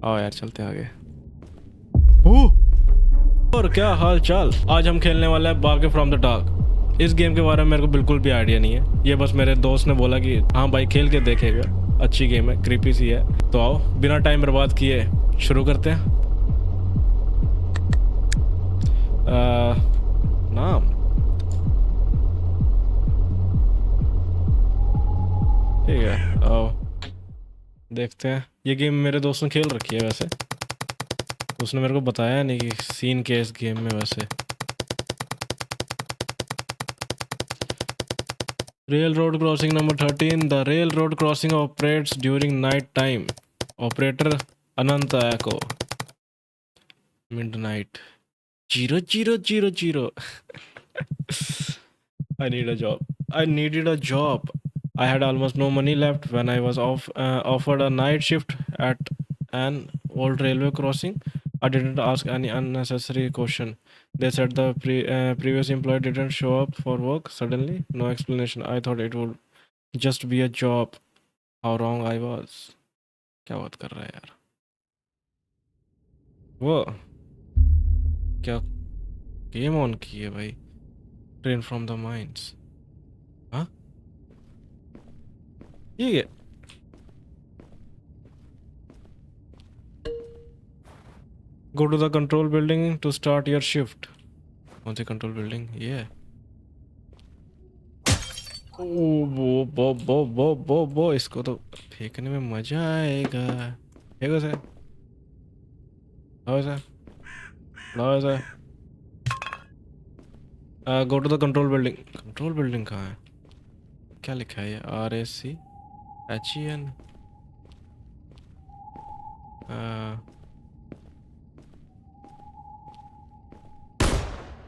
आओ यार चलते हैं आगे। और क्या हाल चाल। आज हम खेलने वाले हैं बागे फ्रॉम द डार्क। इस गेम के बारे में मेरे को बिल्कुल भी आइडिया नहीं है। ये बस मेरे दोस्त ने बोला कि हाँ भाई खेल के देखेगा, अच्छी गेम है, क्रीपी सी है। तो आओ बिना टाइम बर्बाद किए शुरू करते हैं। नाम ठीक है, आओ देखते हैं। ये गेम मेरे दोस्त ने खेल रखी है वैसे, उसने मेरे को बताया नहीं कि सीन के इस गेम में वैसे। Railroad crossing number 13. The railroad crossing operates during night time. Operator Ananta Echo. Midnight. 0000. I need a job. I needed a job. I had almost no money left when I was offered a night shift at an old railway crossing. I didn't ask any unnecessary question. They said the previous employee didn't show up for work suddenly. No explanation. I thought it would just be a job. How wrong I was. क्या बात कर रहा है यार वो? क्या game on की है भाई? Train from the mines. हाँ ठीक है। Go to the control building to start your shift. कौन सी कंट्रोल बिल्डिंग ये है? ओ वो इसको तो फेंकने में मजा आएगा। फेंको से, लाओ से, लाओ से। Go to the control building. Control building कहाँ है? क्या लिखा है ये? RACHEN।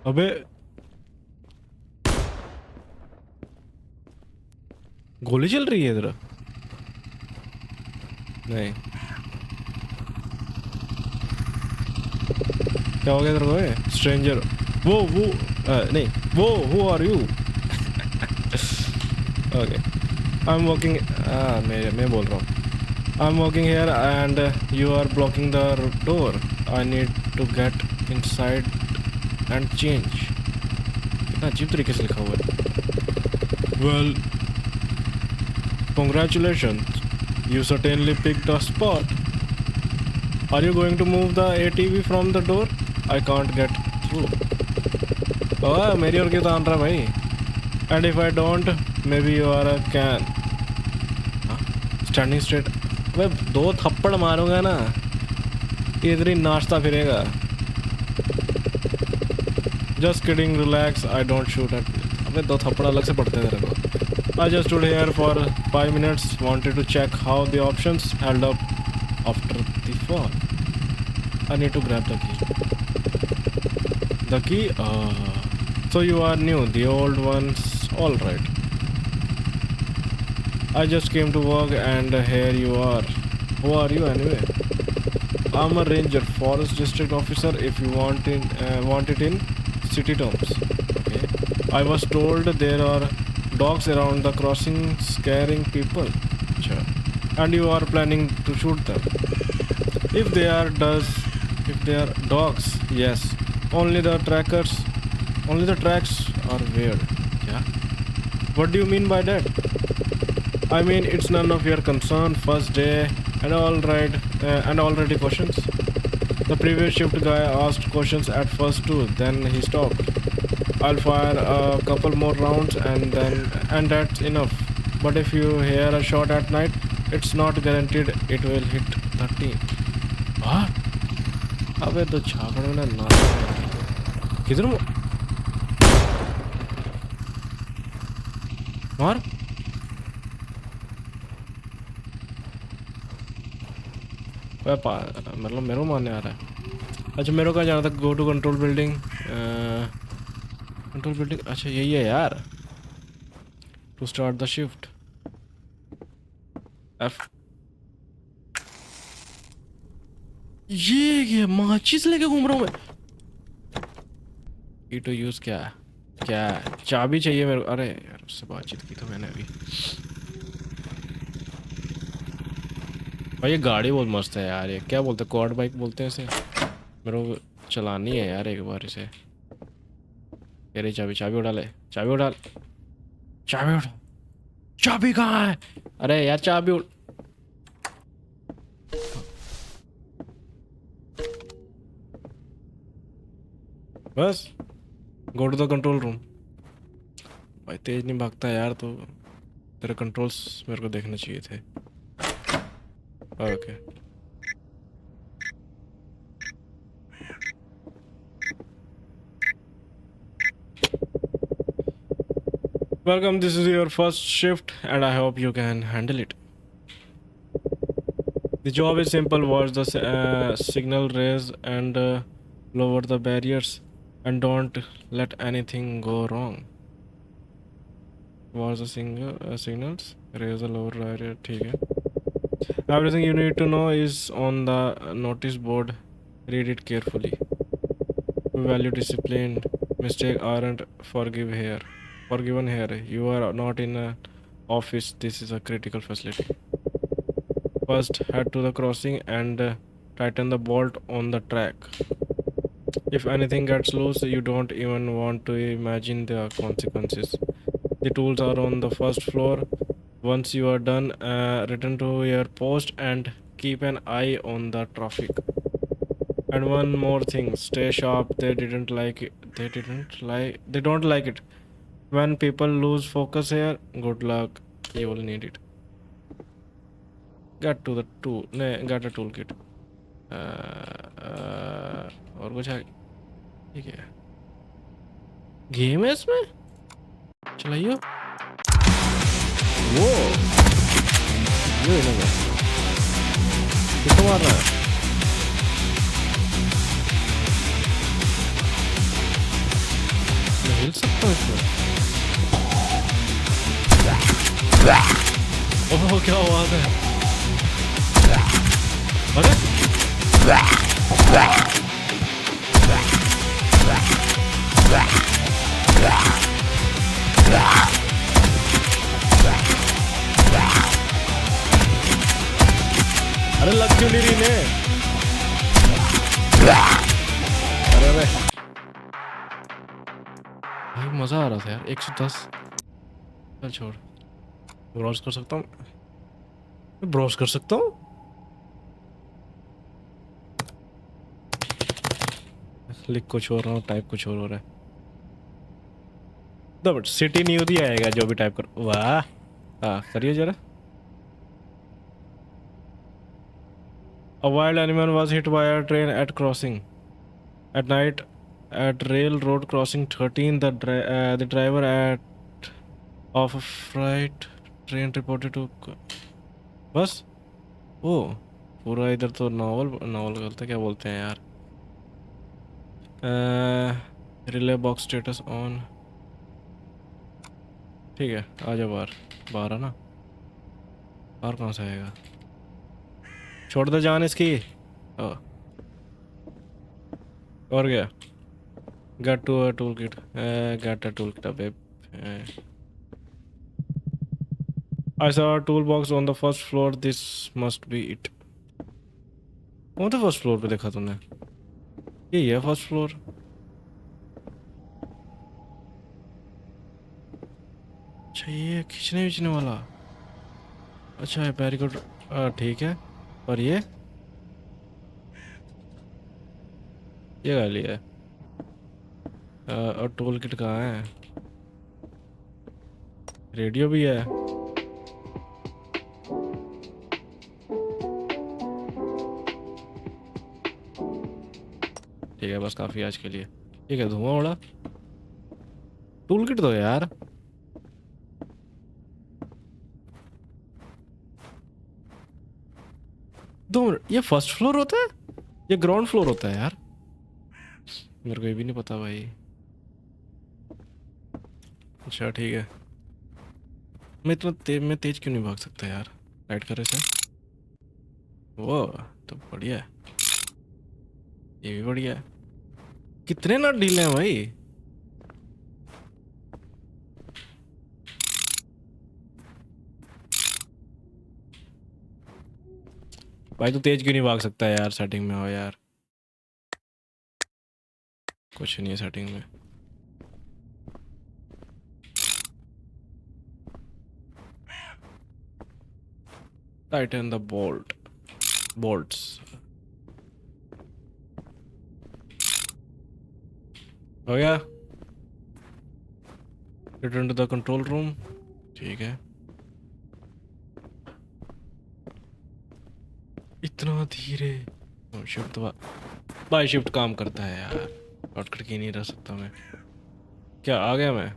अबे गोली चल रही है इधर? नहीं, क्या हो गया तेरे को? स्ट्रेंजर वो नहीं वो who are you? Okay I am walking. मैं बोल रहा हूँ I am walking here and you are blocking the door. I need to get inside and change. कितना अजीब तरीके से लिखा हुआ है। Well congratulations, you certainly picked a spot. Are you going to move the ATV from the door? I can't get through. Oh, मेरी और क्या तान रहा भाई? And if I don't, maybe you are a can. Standing straight. अबे दो थप्पड़ मारूंगा ना, इधर ही नाचता फिरेगा। Just kidding, relax. I don't shoot at. अबे दो थप्पड़ अलग से पड़ते हैं तेरे को। I just stood here for 5 minutes, wanted to check how the options held up after the fall. I need to grab the key. The key? So you are new, the old one's alright. I just came to work and here you are. Who are you anyway? I'm a ranger, forest district officer if you want it in city terms. Okay. I was told there are dogs around the crossing scaring people. Sure. And you are planning to shoot them. If they are dogs, yes. Only the tracks are weird. Yeah. What do you mean by that? I mean it's none of your concern. First day and and already questions. The previous shift guy asked questions at first too, then he stopped. I'll fire a couple more rounds and that's enough. But if you hear a shot at night, it's not guaranteed it will hit 13. What? अबे तो छापड़ में ना किधर मार। मतलब मेरे को मारने आ रहा है। अच्छा मेरे को कहाँ जाना था? Go to control building. Control building अच्छा यही है यार। To start the shift F। ये माचिस लेके घूम रहा हूँ मैं। ई टू यूज क्या चाबी चाहिए मेरे को? अरे यार उससे बातचीत की तो मैंने अभी। और ये गाड़ी बहुत मस्त है यार, ये क्या बोलते हैं, क्वाड बाइक बोलते हैं इसे। मेरे को चलानी है यार एक बार इसे। तेरी चाबी, चाबी उड़ा ले, चाबी उड़ा, चाबी उड़ा, चाबी कहाँ है? अरे यार चाबी उड़, बस go to the control room. भाई तेज नहीं भागता यार, तो तेरे कंट्रोल्स मेरे को देखने चाहिए थे। Okay, welcome, this is your first shift and I hope you can handle it. The job is simple. Watch the signal, raise and lower the barriers, and don't let anything go wrong. Watch the signals, raise the lower barrier. ठीक है. Everything you need to know is on the notice board. Read it carefully. We value discipline. Mistakes aren't forgiven here. You are not in an office. This is a critical facility. First, head to the crossing and tighten the bolt on the track. If anything gets loose, you don't even want to imagine the consequences. The tools are on the first floor. Once you are done, return to your post and keep an eye on the traffic. And one more thing, stay sharp. They didn't like it. They don't like it. When people lose focus here, good luck. You will need it. Get to the tool. Get a toolkit. और कुछ है? ठीक है, game है इसमें, चलाइयो। वो ये लगा, किसको मार रहा है? मैं हिल सकता हूँ इसमें? ओह क्या आवाज है? अरे अरे लग क्यों नहीं रही ने? अरे अरे भाई मजा आ रहा था यार। 110, चल छोड़। ब्राउज कर सकता हूँ, ब्राउज कर सकता हूँ। लिख कुछ हो रहा हूँ, टाइप कुछ और हो रहा है। बट सिटी न्यूज ही आएगा जो भी टाइप करो। वाह, हाँ करिए जरा। A wild animal was hit by a train at crossing at night at railroad crossing 13. The driver of a freight train reported to बस ओ पूरा इधर तो नॉवल नॉवल करते क्या बोलते हैं यार। Relay box status on. ठीक है, आ जाओ बाहर। बाहर है ना, बाहर कहाँ से आएगा? छोड़ दे जान इसकी। ओ, और क्या? Get to a tool kit, get a tool kit अबे। I saw a toolbox on the first floor. This must be it. कौन सा फर्स्ट फ्लोर पे देखा तूने? ये है फर्स्ट फ्लोर। अच्छा ये खींचने विचने वाला। अच्छा है बैरिकेड, ठीक है। और ये गाली है। और टूल किट कहाँ है? रेडियो भी है। ठीक है बस काफ़ी आज के लिए। ठीक है, धुआं उड़ा। टूल किट दो यार। दो मिनट, ये फर्स्ट फ्लोर होता है, ये ग्राउंड फ्लोर होता है यार? मेरे को ये भी नहीं पता भाई। अच्छा ठीक है, मैं तेज क्यों नहीं भाग सकता यार? राइट करे से। वो तो बढ़िया है, ये भी बढ़िया है। कितने नट ढीले हैं भाई? भाई तू तेज क्यों नहीं भाग सकता यार? सेटिंग में हो यार। कुछ नहीं है सेटिंग में। Tighten the bolts. हो गया। Return to the control room. ठीक है। इतना धीरे। शिफ्ट भाई शिफ्ट काम करता है यार। शॉर्टकट की नहीं रह सकता मैं। क्या आ गया मैं?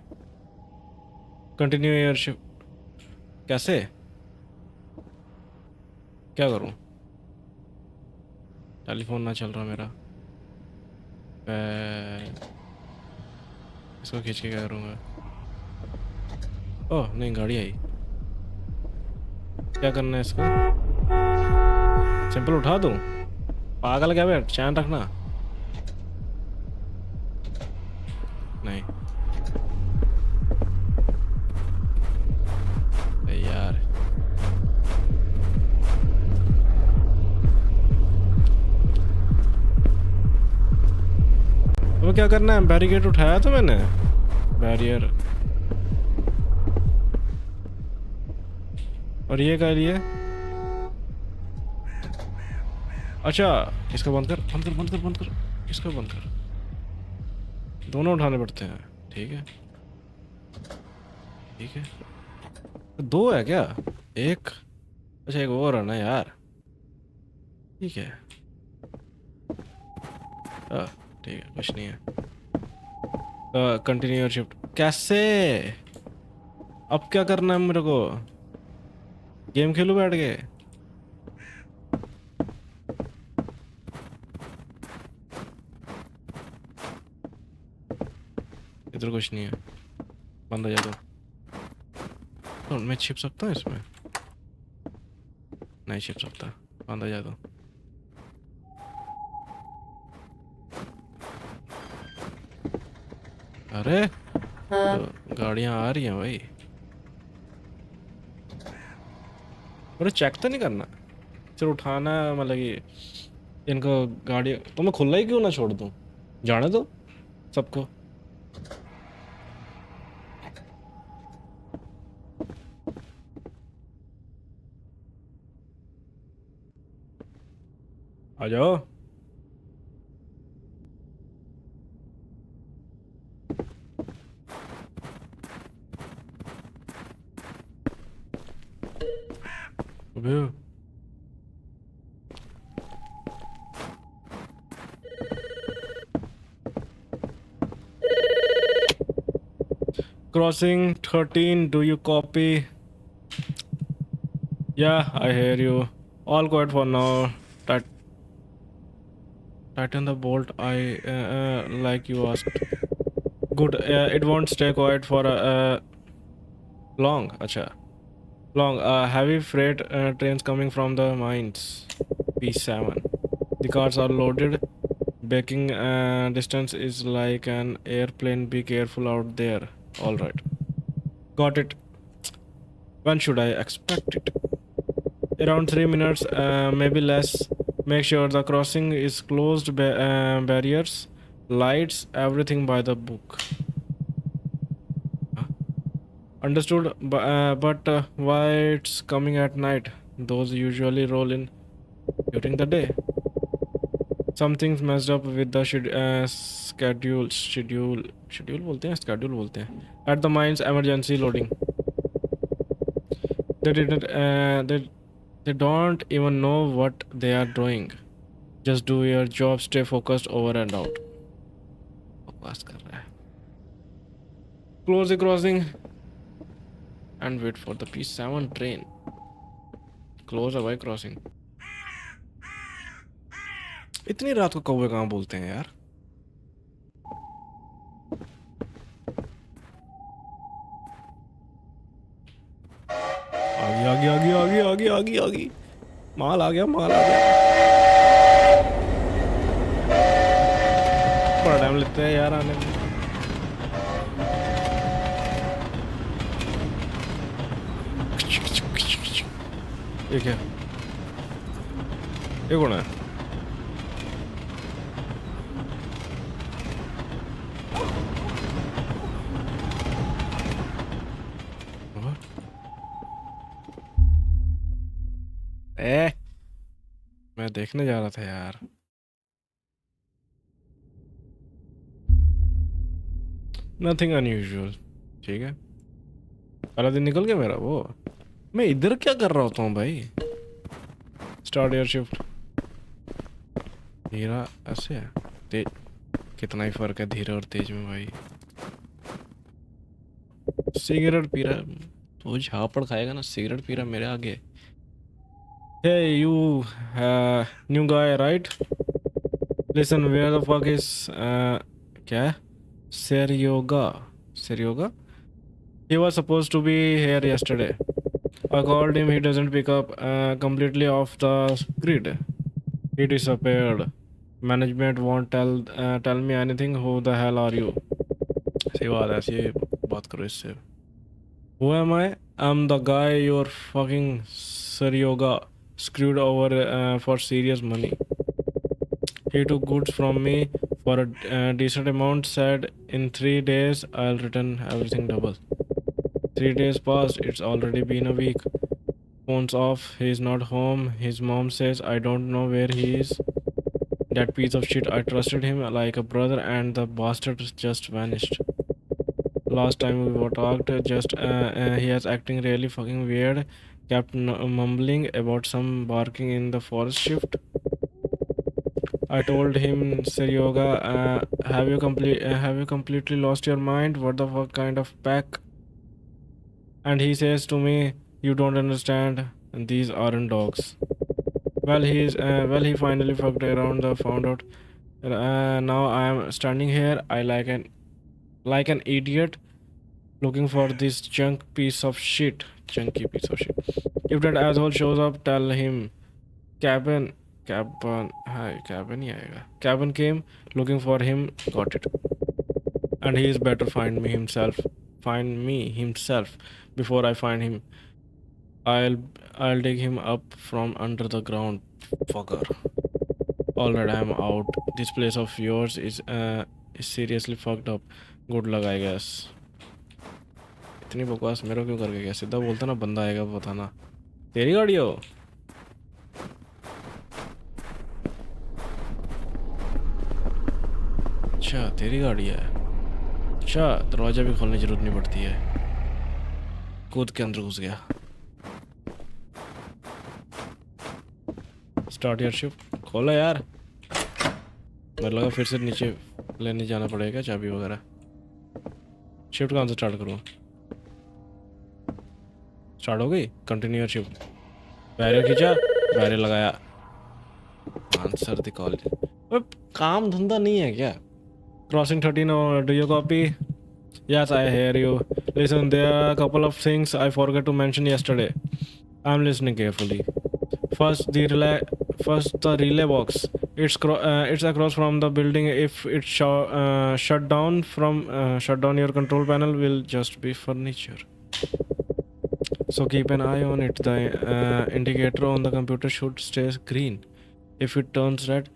Continue your shift. कैसे? क्या करूं? टेलीफोन ना चल रहा मेरा। इसको खींच के क्या करूँगा? ओह नहीं, गाड़ी आई। क्या करना है इसको? सिंपल उठा दूं? पागल क्या बे, चैन रखना। नहीं। अरे यार। वो क्या करना है? बैरिकेड उठाया तो मैंने। बैरियर। और ये क्या लिए? अच्छा। इसको बंद कर, बंद कर, बंद कर, बंद कर। इसको बंद कर। दोनों उठाने पड़ते हैं। ठीक है। ठीक है। दो है क्या? एक। अच्छा एक और है ना यार। ठीक है। ठीक है, कुछ नहीं है। कंटिन्यू योर शिफ्ट कैसे? अब क्या करना है मेरे को? गेम खेलूं बैठ के? इधर कुछ नहीं है। बंद हो जा तो मैं छिप सकता हूँ इसमें? नहीं छिप सकता। बंद हो जा तो। अरे तो गाड़ियाँ आ रही हैं भाई। अरे चेक तो नहीं करना? सिर्फ उठाना है, मतलब कि इनको गाड़ी तो मैं खुला ही क्यों ना छोड़ दूँ? जाने दो सबको। आ जाओ। अबे crossing 13, do you copy? Yeah, I hear you. All quiet for now. Tit- Tighten the bolt. Like you asked. Good. It won't stay quiet for long. Acha. Long. Heavy freight trains coming from the mines. P7. The cars are loaded. Baking distance is like an airplane. Be careful out there. All right. Got it. When should I expect it? Around 3 minutes, maybe less. Make sure the crossing is closed, barriers, lights, everything by the book. Huh? Understood, but why it's coming at night? Those usually roll in during the day. Something's messed up with the schedule बोलते हैं, schedule बोलते हैं. At the mines, emergency loading. They didn't. They don't even know what they are doing. Just do your job, stay focused, over and out. बकवास कर रहा है. Close the crossing and wait for the P7 train. Close है भाई crossing. इतनी रात को कौवे कहाँ बोलते हैं यार? आ गई. माल आ गया. बड़ा टाइम लगता है यार आने में. ये क्या? ये कौन है? और? ए, मैं देखने जा रहा था यार। Nothing unusual. ठीक है, पहला दिन निकल गया मेरा। वो मैं इधर क्या कर रहा होता हूँ भाई? Start air shift. धीरा ऐसे है, तेज। कितना ही फर्क है धीरे और तेज में भाई। सिगरेट पी रहा है तो झापड़ खाएगा ना, सिगरेट पी रहा है मेरे आगे। Hey you, new guy right? Listen, where the fuck is क्या है? सेरियोगा? सेरियोगा? He was supposed to be here yesterday. I called him, he doesn't pick up, completely off the grid. He disappeared. Management won't tell me anything. Who the hell are you? सही बात है, ऐसी बात करो इससे। Who am I? I'm the guy your fucking Saryoga screwed over for serious money. He took goods from me for a decent amount, said in 3 days I'll return everything double. 3 days passed, it's already been a week. Phone's off, he's not home. His mom says I don't know where he is. That piece of shit, I trusted him like a brother and the bastard just vanished. Last time we were talked, he was acting really fucking weird. Kept mumbling about some barking in the forest shift. I told him, Sir Yoga, have you completely lost your mind? What the fuck kind of pack? And he says to me, "You don't understand. These aren't dogs." He finally fucked around the found out. Now I am standing here. I like an idiot looking for this chunky piece of shit. If that asshole shows up, tell him cabin, cabin ही आएगा. Cabin came looking for him, got it, and he is better find me himself before I find him. I'll I'll dig him up from under the ground, fucker. Alright, I'm out. This place of yours is seriously fucked up. Good luck, I guess. इतनी बकवास मेरे को क्यों करके गया? सीधा बोलता ना, बंदा आएगा बताना। तेरी गाड़ी हो? अच्छा तेरी गाड़ी है। अच्छा, दरवाजा भी खोलने की जरूरत नहीं पड़ती है। कूद के अंदर घुस गया। स्टार्ट योर शिफ्ट खोला यार। मेरे लगा फिर से नीचे लेने जाना पड़ेगा चाबी वगैरह। शिफ्ट कहाँ से स्टार्ट करूँ? स्टार्ट हो गई। Continue your shift. बैरियर खींचा, बैरियर लगाया। Answer the call. काम धंधा नहीं है क्या? Crossing 13, or do you copy? Yes, I hear you. Listen, there are a couple of things I forgot to mention yesterday. I'm listening carefully. First, the relay box. It's across from the building. If it's shut down, your control panel will just be furniture. So keep an eye on it. The indicator on the computer should stay green. If it turns red,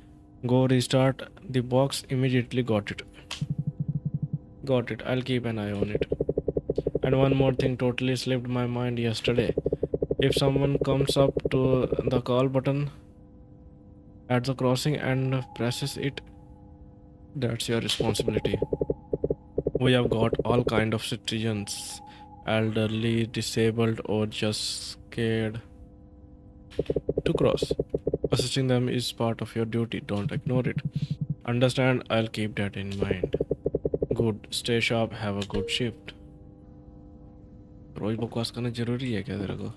go restart the box immediately. Got it? Got it. I'll keep an eye on it. And one more thing totally slipped my mind yesterday. If someone comes up to the call button at the crossing and presses it, that's your responsibility. We have got all kind of citizens, elderly, disabled, or just scared to cross. Assisting them is part of your duty. Don't ignore it. Understand? I'll keep that in mind. Good. Stay sharp. Have a good shift. रोज बकवास करना जरूरी है क्या तेरे को?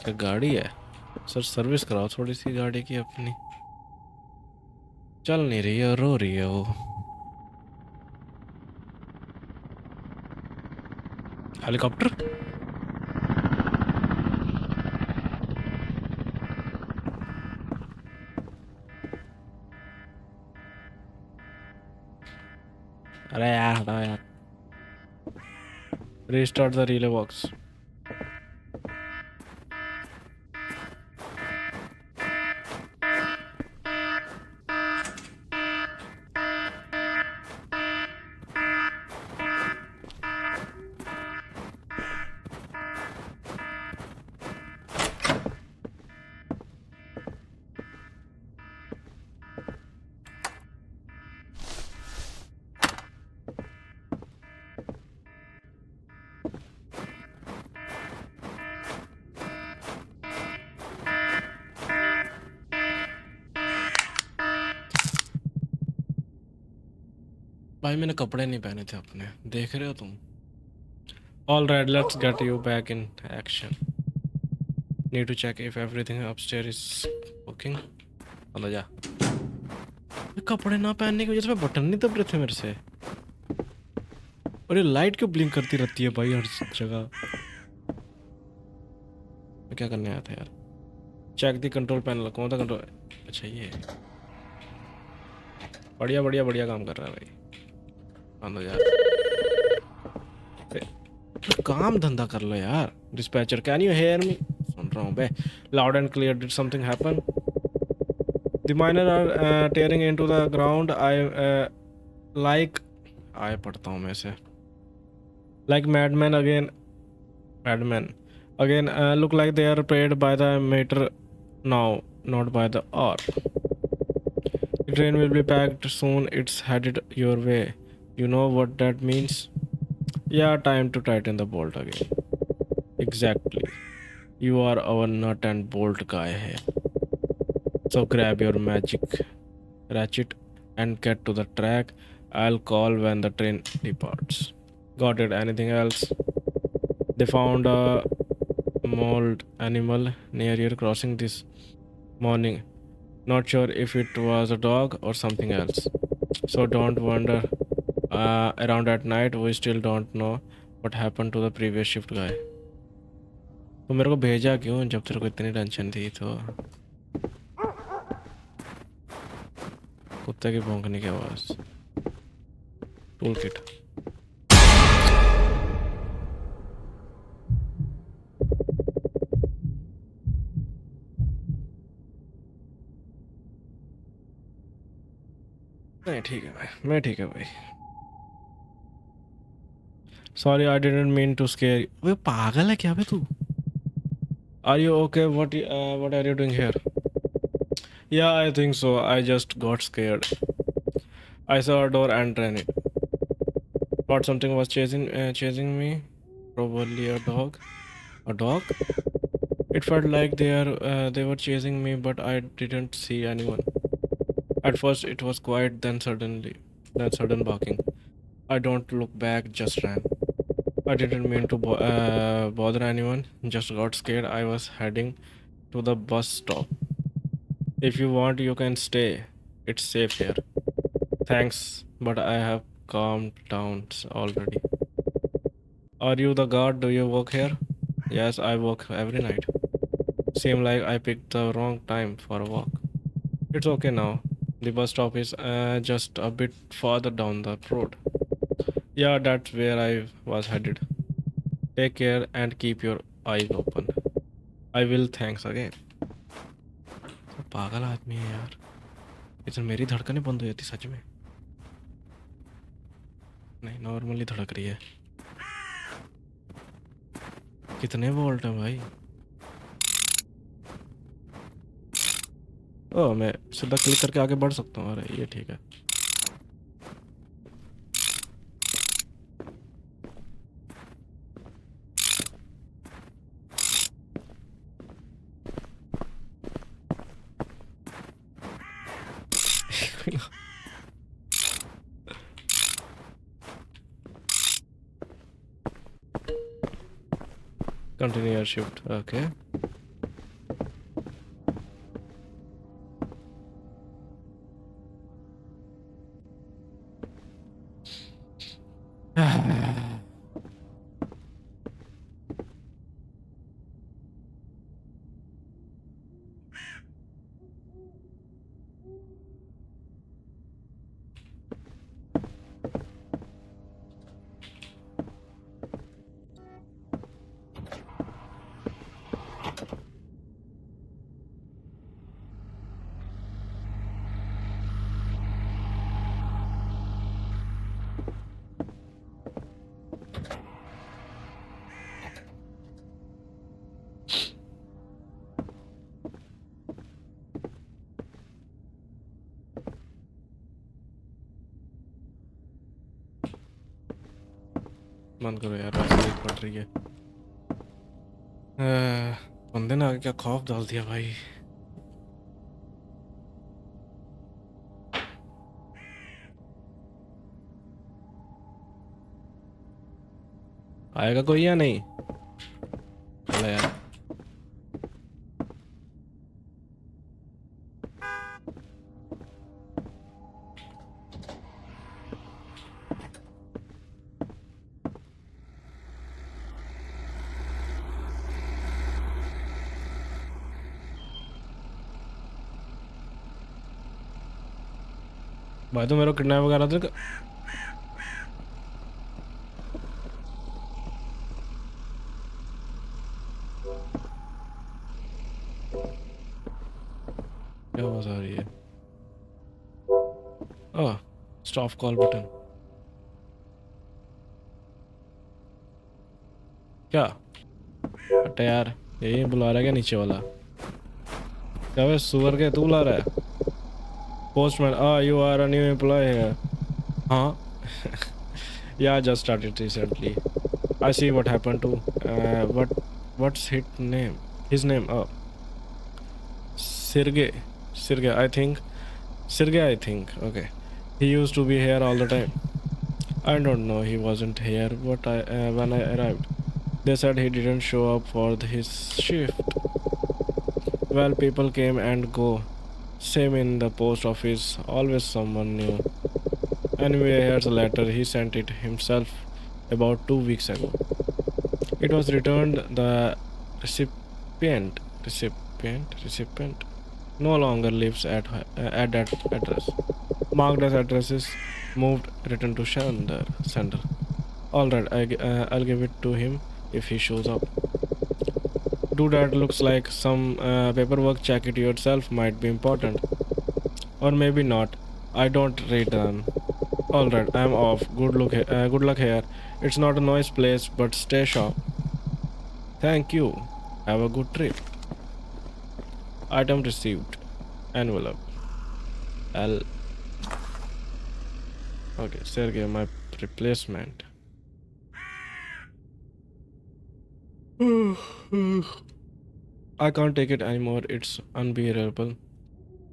क्या गाड़ी है? सर सर्विस कराओ थोड़ी सी गाड़ी की अपनी। चल नहीं रही है, रो रही है वो। हेलीकॉप्टर। अरे यार हटाओ यार। Restart the relay box. भाई मैंने कपड़े नहीं पहने थे अपने, देख रहे हो तुम? All right, let's get you back in action. Need to check if everything upstair is working. चलो जा। कपड़े ना पहनने की वजह से मैं बटन नहीं दब रहे थे मेरे से। और ये लाइट क्यों ब्लिंक करती रहती है भाई हर जगह? मैं क्या करने आया था यार? चेक दी कंट्रोल पैनल, कौन था कंट्रोल? अच्छा ये। बढ़िया बढ़िया बढ़िया काम कर रहा है भाई। आंदो यार। काम धंधा कर लो यार। Dispatcher, can you hear me? सुन रहा हूँ बे। Loud and clear, did something happen? The miners are tearing into the ground. I like, आए पढ़ता हूँ मैं से। Like madmen again, madmen again, look like they are paid by the meter now, not by the hour. The train will be packed soon, it's headed your way. You know what that means? Yeah, time to tighten the bolt again. Exactly. You are our nut and bolt guy here. So grab your magic ratchet and get to the track. I'll call when the train departs. Got it? Anything else? They found a mauled animal near your crossing this morning. Not sure if it was a dog or something else. So don't wander around at night. We still don't know what happened to the previous shift guy. तो मेरे को भेजा क्यों जब तेरे को इतनी tension थी? तो कुत्ते की भौंकने की आवाज़। Tool kit. नहीं ठीक है भाई, मैं ठीक है भाई। Sorry I didn't mean to scare you. वे पागल है क्या बे तू? Are you okay? What are you doing here? Yeah I think so, I just got scared. I saw a door and ran it. Thought something was chasing me. Probably a dog. A dog? It felt like they were chasing me, but I didn't see anyone. At first, it was quiet. Then sudden barking. I don't look back. Just ran. I didn't mean to bother anyone. Just got scared. I was heading to the bus stop. If you want, you can stay. It's safe here. Thanks, but I have calmed down already. Are you the guard? Do you work here? Yes, I work every night. Seem like I picked the wrong time for a walk. It's okay now. The bus stop is just a bit farther down the road. Yeah, that's where I was headed. Take care and keep your eyes open. I will, thanks again. पागल आदमी है यार। इधर मेरी धड़कनें बंद हो जाती सच में? नहीं, नॉर्मली धड़क रही है। कितने वोल्ट है भाई? ओह, मैं सीधा क्लिक करके आगे बढ़ सकता हूँ। अरे ये ठीक है। Continue your shift. Okay. बंद करो यार, वैसे देख पड़ रही है। बंदे ने आगे क्या खौफ डाल दिया भाई। आएगा कोई या नहीं? चलो यार। भाई तो मेरे को किडनैप वगैरह तो क्या आवाज आ रही है? ओह, स्टॉप कॉल बटन। क्या अटे यार, यही बुला रहा है क्या नीचे वाला? क्या वे सुअर के तू बुला रहा है? Postman, you are a new employee here. हाँ। Yeah, just started recently. I see what happened to what's his name? His name? Sergey. Sergey, I think. Sergey, I think. Okay. He used to be here all the time. I don't know. He wasn't here. When I arrived, they said he didn't show up for his shift. Well, people came and go. Same in the post office. Always someone new. Anyway, here's a letter. He sent it himself about 2 weeks ago. It was returned. The recipient no longer lives at that address. Marked as addresses moved, returned to sender. All right, I'll give it to him if he shows up. Do that. Looks like some paperwork. Check it yourself. Might be important, or maybe not. I don't read them. All right, I'm off. Good luck here. It's not a nice place, but stay sharp. Thank you. Have a good trip. Item received. Envelope. L. Okay, Sergey, my replacement. I can't take it anymore. It's unbearable.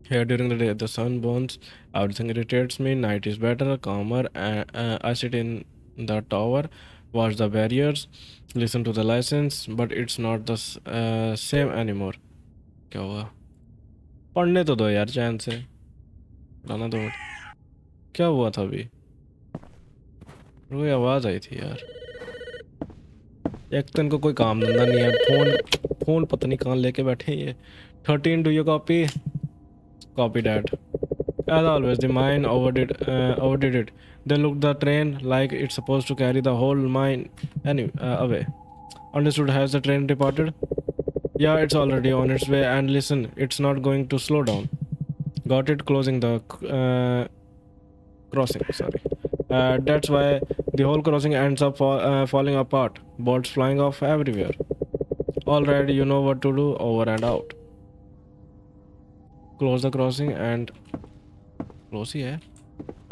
Here during the day, the sun burns. Everything irritates me. Night is better, calmer. I sit in the tower, watch the barriers, listen to the license, but it's not the same anymore. क्या हुआ? पढ़ने तो दो यार चैन से, लाना दो। क्या हुआ था अभी? कोई आवाज़ आई थी यार। एक तो इनको कोई काम धंधा नहीं है। फोन पता नहीं कहाँ लेके बैठे ये। 13, do you copy? Copy that. As always, the mine overdid it. They looked the train like it's supposed to carry the whole mine away. Understood. Has the train departed? Yeah, it's already on its way. And listen, it's not going to slow down. Got it. Closing the crossing. Sorry. That's why the whole crossing ends up falling apart. Boats flying off everywhere. All right, you know what to do. Over and out. Close the crossing and close ही है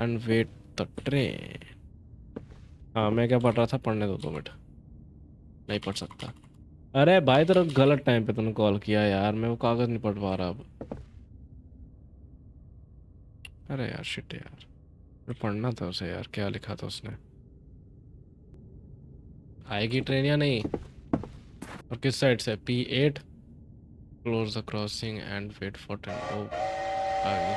and wait the train. हाँ, मैं क्या पढ़ रहा था? पढ़ने दो 2 minute. नहीं पढ़ सकता। अरे भाई तेरा गलत टाइम पे तूने कॉल किया यार, मैं वो कागज़ नहीं पढ़ पा रहा अब। अरे यार शिट यार, मैं पढ़ना था उसे यार, क्या लिखा था उसने? आएगी ट्रेन या नहीं? और किस साइड से? P8। Close the crossing and wait for train. ओ आ गई।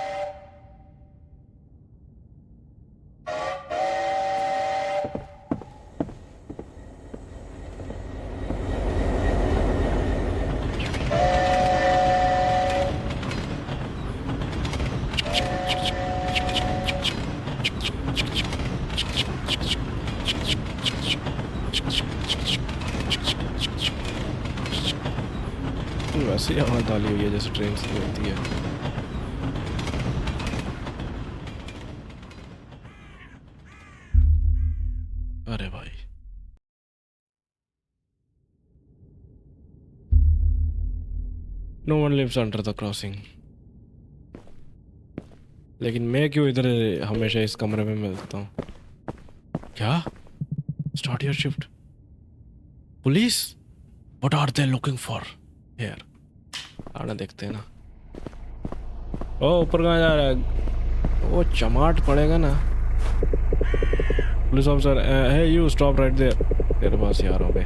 वैसे ही आवाज़ डाली हुई है जैसे ट्रेन से होती है। अरे भाई no one lives under the crossing. लेकिन मैं क्यों इधर हमेशा इस कमरे में मिलता हूँ? क्या Start your shift. Police? What are they looking for here? आना देखते हैं ना. ओ ऊपर कहाँ जा रहा है? वो चमाट पड़ेगा ना. Police officer, hey you, stop right there. तेरे पास ही आ रहा हूँ बे.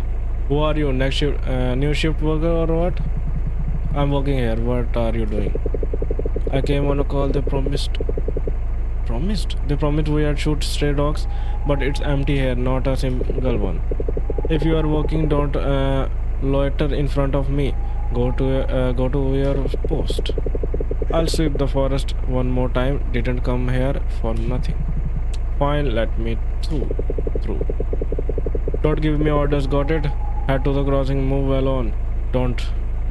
Who are you? Next shift, new shift worker or what? I'm working here. What are you doing? I came on a call. They promised. They promised we had shoot stray dogs, but it's empty here, not a single one. If you are working, don't loiter in front of me. Go to your post. I'll sweep the forest one more time. Didn't come here for nothing. Fine, let me through. Don't give me orders, got it? Head to the crossing, move alone. Don't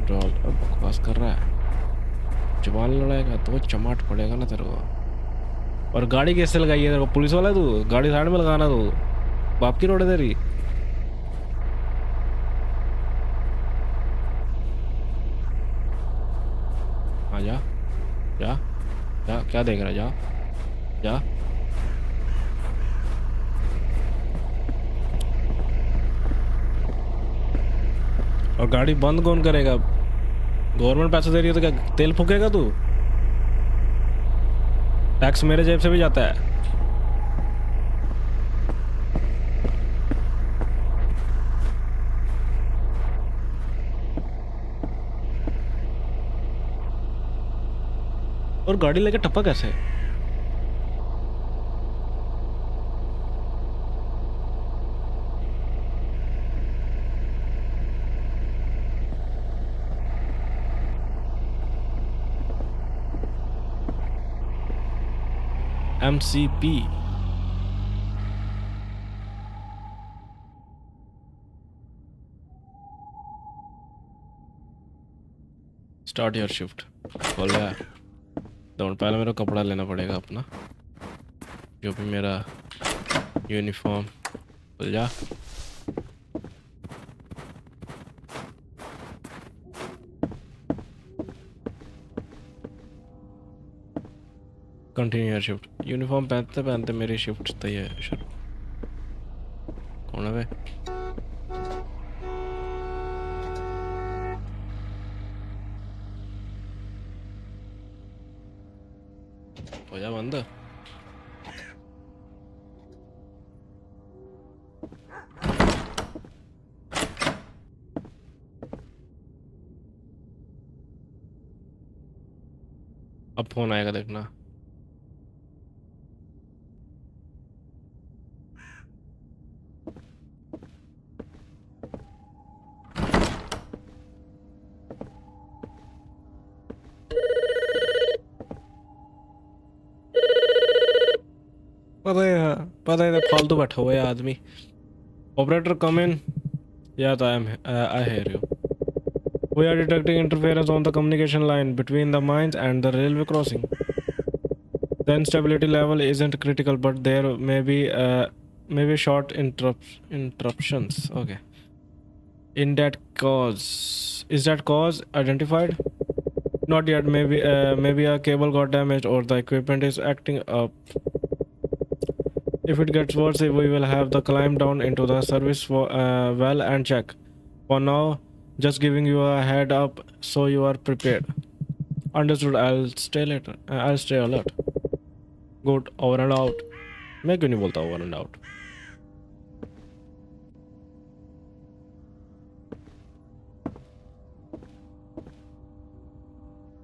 draw. अब बकवास कर रहा है. जवान लड़ाएगा तो चमाट पड़ेगा ना तेरे को. और गाड़ी कैसे लगाई है तेरे को? पुलिस वाला है तू? गाड़ी साइड में लगाना तू. बाप की रोड है तेरी. हाँ जा जा जा. क्या देख रहा है? जा जा. और गाड़ी बंद कौन करेगा? गवर्नमेंट पैसे दे रही है तो क्या तेल फूकेगा तू? टैक्स मेरे जेब से भी जाता है. और गाड़ी लेके टप्पा कैसे? MCP. Start your shift. बोल रहा है तो पहले मेरा कपड़ा लेना पड़ेगा अपना, जो भी मेरा यूनिफॉर्म. बोल जा. Continue your shift. यूनिफॉर्म पहनते पहनते मेरी शिफ्ट तैयार है शुरू. कौन है वे? हो जा बंद. अब फोन आएगा देखना. पता है फालतू बैठा हुआ है आदमी. Operator come in. Yeah, I hear you. We are detecting interference on the communication line between the mines and the railway crossing. The instability level isn't critical, but there may be short interruptions. Okay. Is that cause identified? Not yet. Maybe a cable got damaged or the equipment is acting up. If it gets worse, we will have the climb down into the service well and check. For now, just giving you a head up so you are prepared. Understood. I'll stay alert. Good. Over and out. मैं क्यों नहीं बोलता over and out?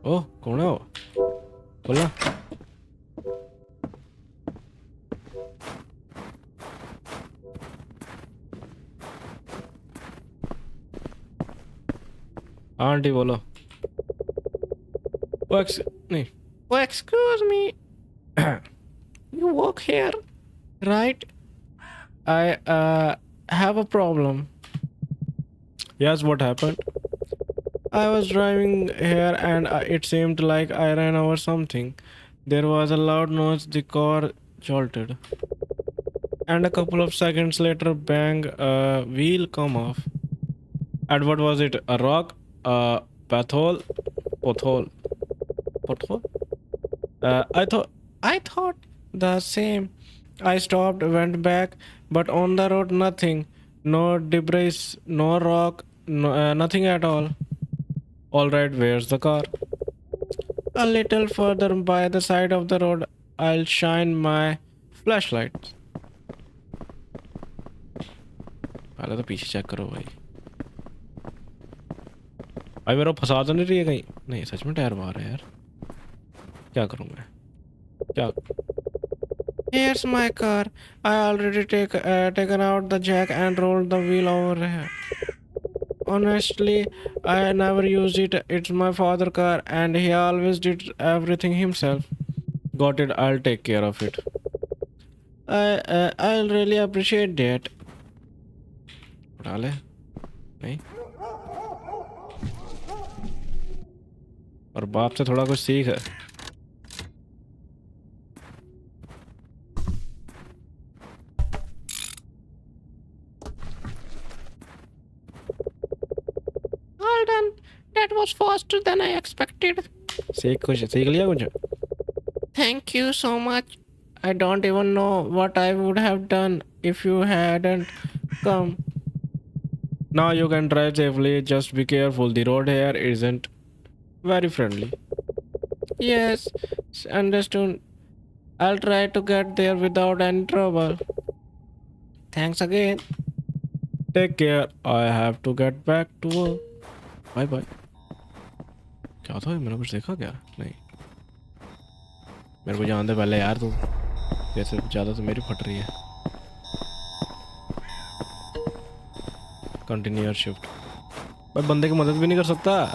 ओह कौन है वो? बोलना. Aunty बोलो. नहीं. Oh, excuse me. You work here, right? I have a problem. Yes, what happened? I was driving here and it seemed like I ran over something. There was a loud noise, the car jolted. And a couple of seconds later, bang, wheel come off. And what was it? A rock? A pothole? Pothole? I thought the same. I stopped, went back, but on the road, nothing. No debris, no rock, nothing at all. All right, where's the car? A little further by the side of the road, I'll shine my flashlight. पहले तो पीछे check करो भाई। भाई मेरा फंसा तो नहीं रही है कहीं? नहीं, सच में टायर बाहर है यार। क्या करूँ मैं? क्या? Here's my car. I already taken out the jack and rolled the wheel over here. Honestly, I never used it. It's my father's car and he always did everything himself. Got it, I'll take care of it. I'll really appreciate that. उठा ले। नहीं। और बाप से थोड़ा कुछ सीख। All done. That was faster than I expected. सीख लिया कुछ? Thank you so much. I don't even know what I would have done if you hadn't come. Now you can drive safely. Just be careful. The road here isn't very friendly. Yes, understood. I'll try to get there without any trouble. Thanks again. Take care. I have to get back to work. Bye bye. क्या था? मैंने कुछ देखा क्या? नहीं। मेरे को जान दे पहले यार तू। जैसे ज़्यादा तो मेरी फट रही है। Continue shift. भाई बंदे की मदद भी नहीं कर सकता।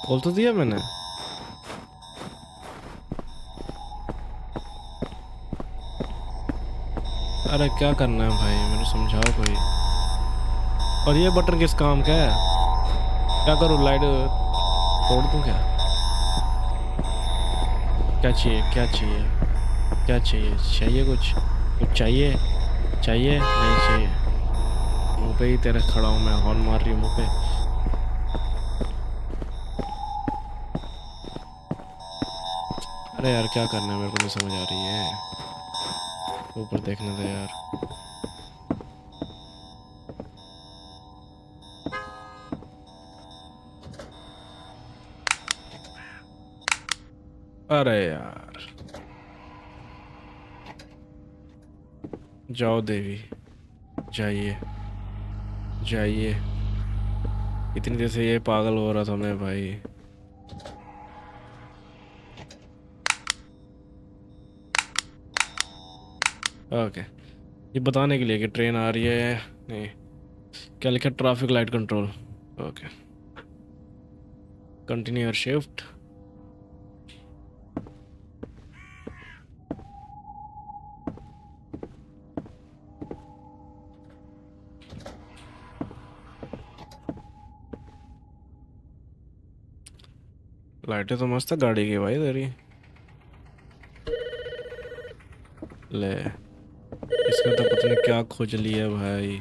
खोल तो दिया मैंने। अरे क्या करना है भाई, मैंने समझाओ कोई। और ये बटन किस काम का है? क्या करूँ, लाइट तोड़ दूँ क्या? क्या चाहिए, क्या चाहिए, क्या चाहिए? चाहिए कुछ? कुछ चाहिए? चाहिए? नहीं चाहिए। मुँह पे ही तेरे खड़ा हूँ मैं, हॉर्न मार रही हूँ मुँह पे। अरे यार क्या करना है, मेरे को नहीं समझ आ रही है। ऊपर देखने दे यार। अरे यार जाओ देवी, जाइए जाइए। इतनी देर से ये पागल हो रहा था मैं भाई। ओके, ये बताने के लिए कि ट्रेन आ रही है। नहीं, क्या लिखा? Traffic light control. Okay, continue your shift. लाइटें तो मस्त है गाड़ी की भाई तेरी। ले, इसका तो पता नहीं क्या खोज लिया भाई।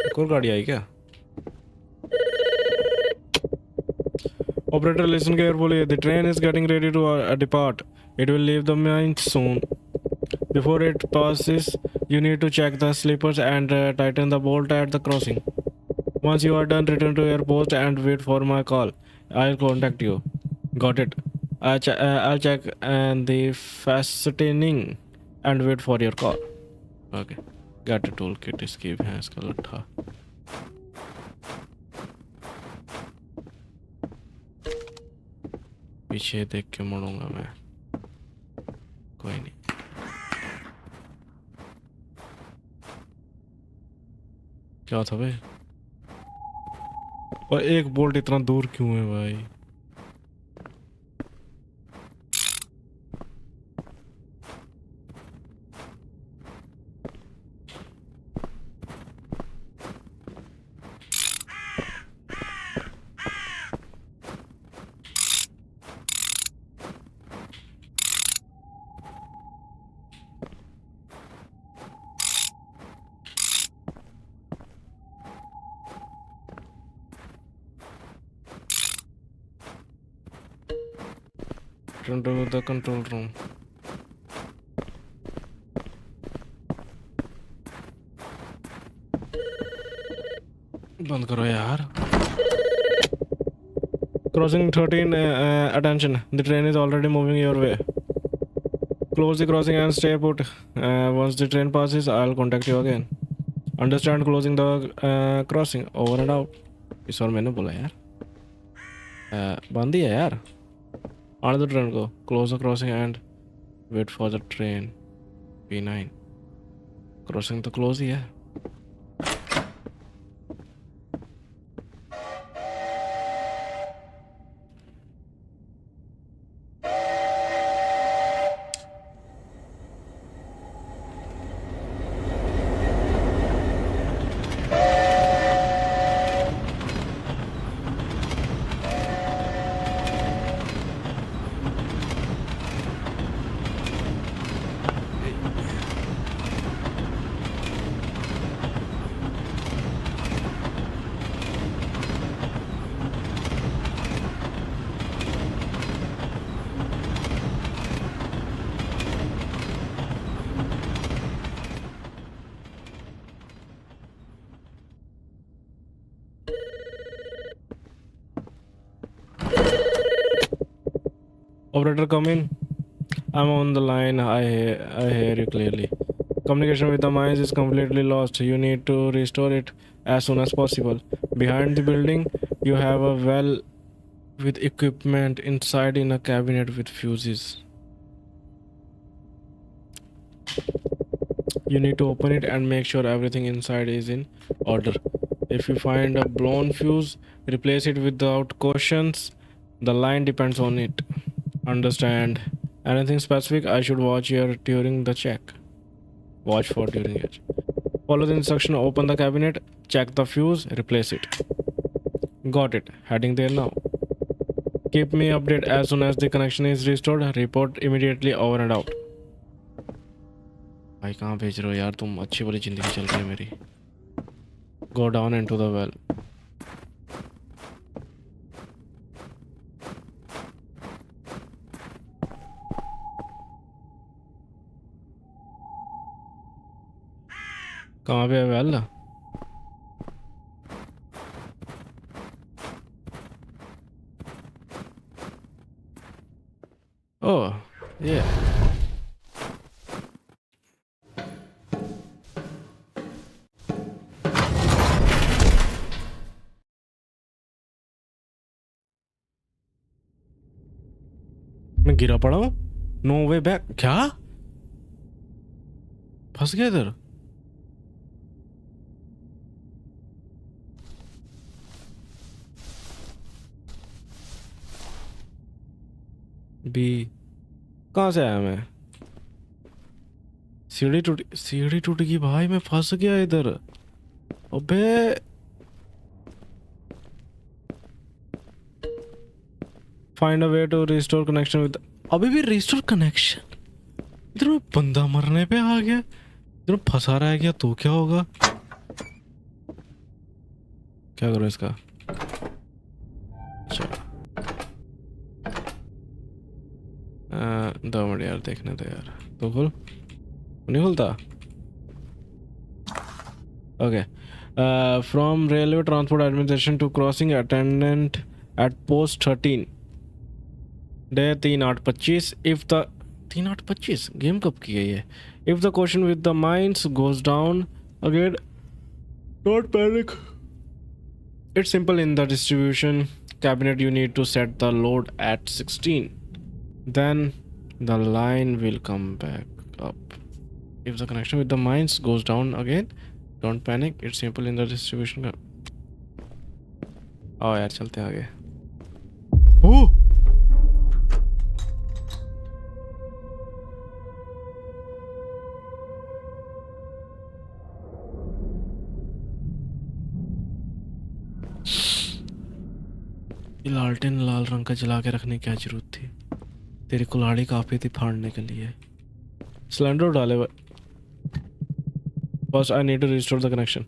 एक और गाड़ी आई क्या? Operator, listen carefully. The train is getting ready to depart. It will leave the mine soon. Before it passes, you need to check the sleepers and tighten the bolt at the crossing. Once you are done, return to your post and wait for my call. I'll contact you. Got it. I'll check and the fastening and wait for your call. Okay. Got a toolkit. इसकी भैंस का लट्ठा। पीछे देख के मुड़ूंगा मैं। कोई नहीं। क्या था भाई? और एक बोल्ट इतना दूर क्यों है भाई? Return to the control room. बंद करो यार. Crossing 13. Attention. The train is already moving your way. Close the crossing and stay put. Once the train passes, I'll contact you again. Understand? Closing the crossing. Over and out. इस बार मैंने बोला यार. बंद ही है यार. आने दो ट्रेन को. Close the crossing and wait for the train. P9. Crossing तो close ही है. Operator, come in. I'm on the line. I hear you clearly. Communication with the mines is completely lost. You need to restore it as soon as possible. Behind the building, you have a well with equipment inside in a cabinet with fuses. You need to open it and make sure everything inside is in order. If you find a blown fuse, replace it without cautions. The line depends on it. Understand? Anything specific I should watch here during the check? Watch for during it. Follow the instruction, open the cabinet, check the fuse, replace it. Got it. Heading there now. Keep me updated as soon as the connection is restored. Report immediately. Over and out. भाई कहाँ भेज रहे हो यार तुम? अच्छी वाली जिंदगी चल रही है मेरी. Go down into the well. कहाँ पे है वेल? Oh, yeah. मैं गिरा पड़ा हूँ. No way back. क्या? फंस गया इधर. बी कहाँ से आया मैं? सीढ़ी टूट गई भाई. मैं फंस गया इधर. अबे find a way to restore connection with. अभी भी रिस्टोर कनेक्शन? इधर में बंदा मरने पे आ गया, इधर फंसा रह गया तो क्या होगा? क्या करो इसका? अच्छा 2 मिनट यार, देखने दो यार. तो खुल नहीं खुलता. Okay. From railway transport administration to crossing attendant at post 13 day 3825. If the 3825 game कब की है ये? If the question with the mines goes down again, don't panic. It's simple. In the distribution cabinet you need to set the load at 16, then the line will come back up. If the connection with the mines goes down again, don't panic. It's simple in the distribution. आओ यार चलते हैं आगे. ओह लालटेन लाल रंग का जला के रखने की क्या जरूरत थी? तेरी कुल्हाड़ी काफी थी फाड़ने के लिए. सिलेंडर डाले. बस I need to restore the connection.